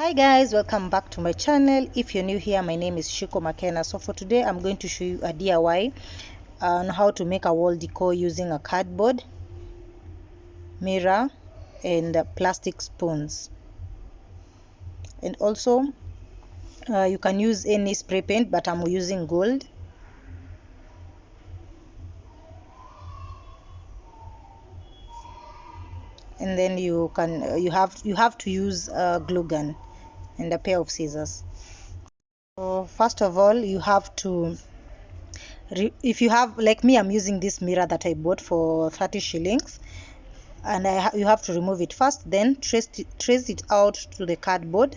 Hi guys, welcome back to my channel. If you're new here, my name is Shiko Makena. So for today I'm going to show you a DIY on how to make a wall decor using a cardboard, mirror and plastic spoons. And also you can use any spray paint, but I'm using gold. And then you have to use a glue gun and a pair of scissors. So first of all, you have to, if you have, like me, I'm using this mirror that I bought for 30 shillings, and you have to remove it first, then trace it out to the cardboard.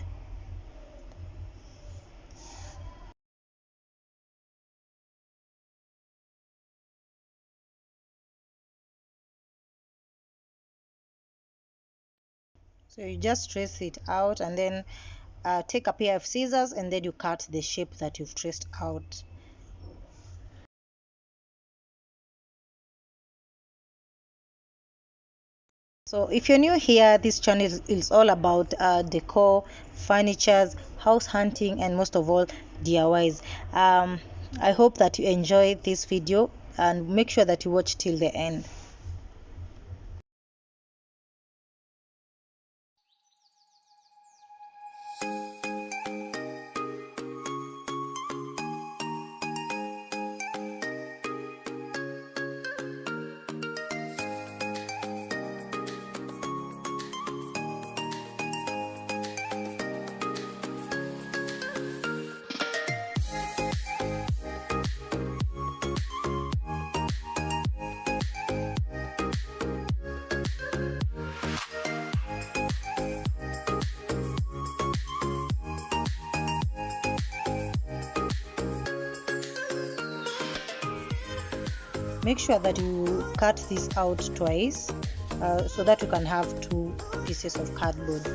So you just trace it out, and then take a pair of scissors, and then you cut the shape that you've traced out. So if you're new here, this channel is all about decor, furnitures, house hunting, and most of all DIYs. I hope that you enjoy this video, and make sure that you watch till the end. Make sure that you cut this out twice so that you can have two pieces of cardboard.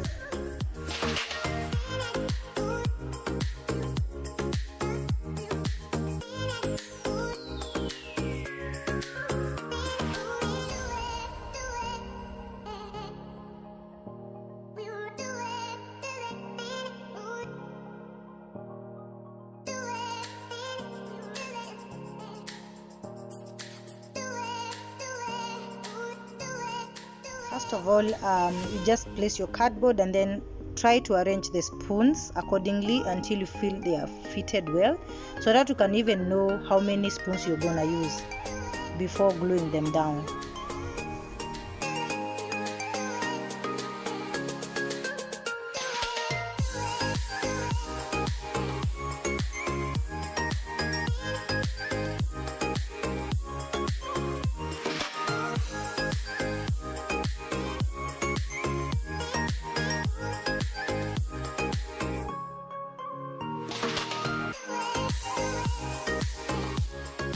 First of all, you just place your cardboard and then try to arrange the spoons accordingly until you feel they are fitted well, so that you can even know how many spoons you're gonna use before gluing them down.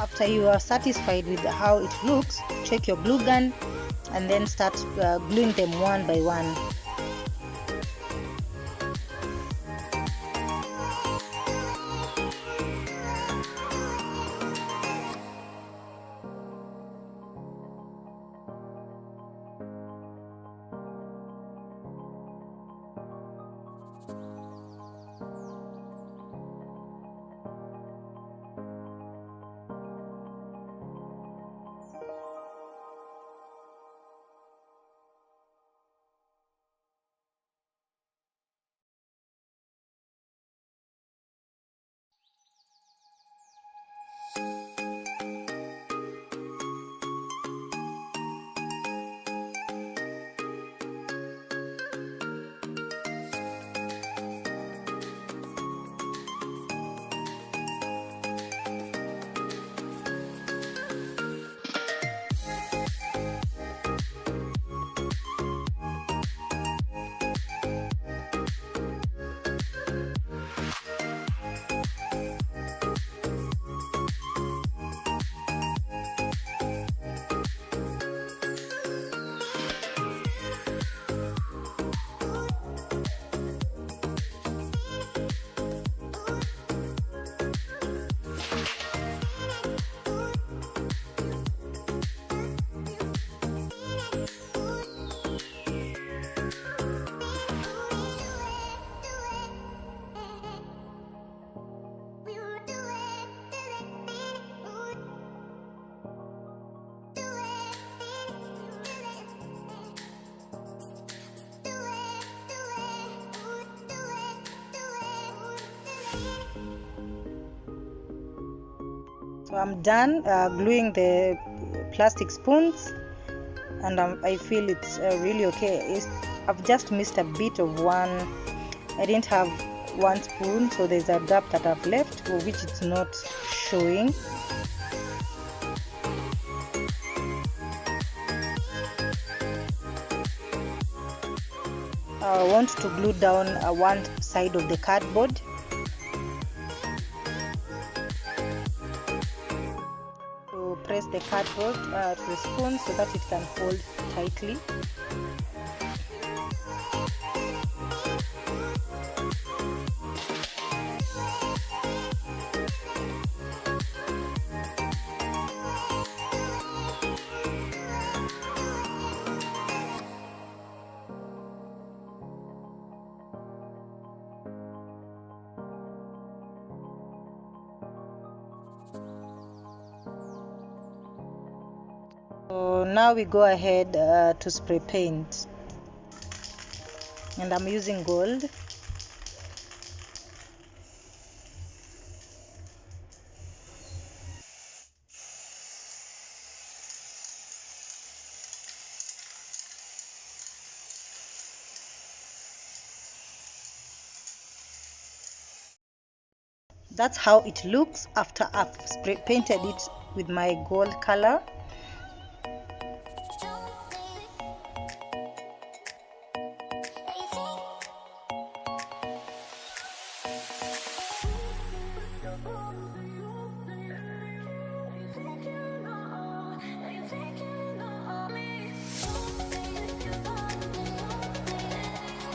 After you are satisfied with how it looks, check your glue gun and then start gluing them one by one. So I'm done gluing the plastic spoons, and I feel it's really okay. I've just missed a bit of one. I didn't have one spoon, so there's a gap that I've left, for which it's not showing. I want to glue down one side of the cardboard. To press the cardboard to the spoon so that it can hold tightly. So now we go ahead to spray paint, and I'm using gold. That's how it looks after I've spray painted it with my gold color.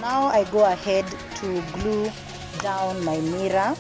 Now I go ahead to glue down my mirror.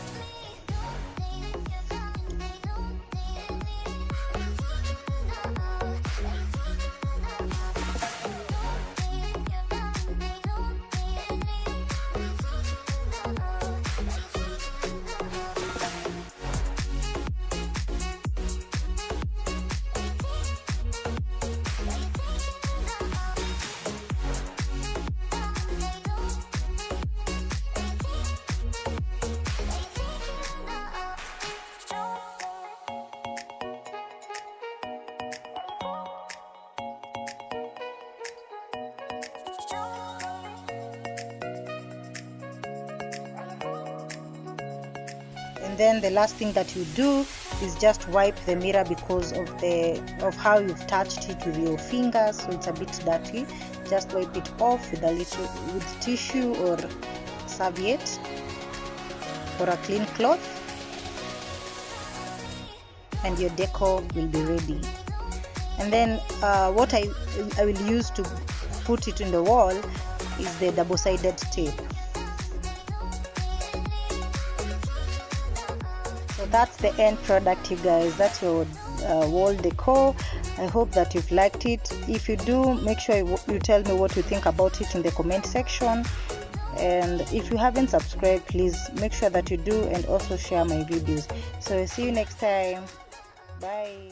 And then the last thing that you do is just wipe the mirror because of how you've touched it with your fingers, so it's a bit dirty. Just wipe it off with with tissue or serviette or a clean cloth, and your decor will be ready. And then what I will use to put it in the wall is the double-sided tape. So that's the end product, you guys. That's your wall decor. I hope that you've liked it. If you do, make sure you tell me what you think about it in the comment section. And if you haven't subscribed, please make sure that you do, and also share my videos. So see you next time. Bye.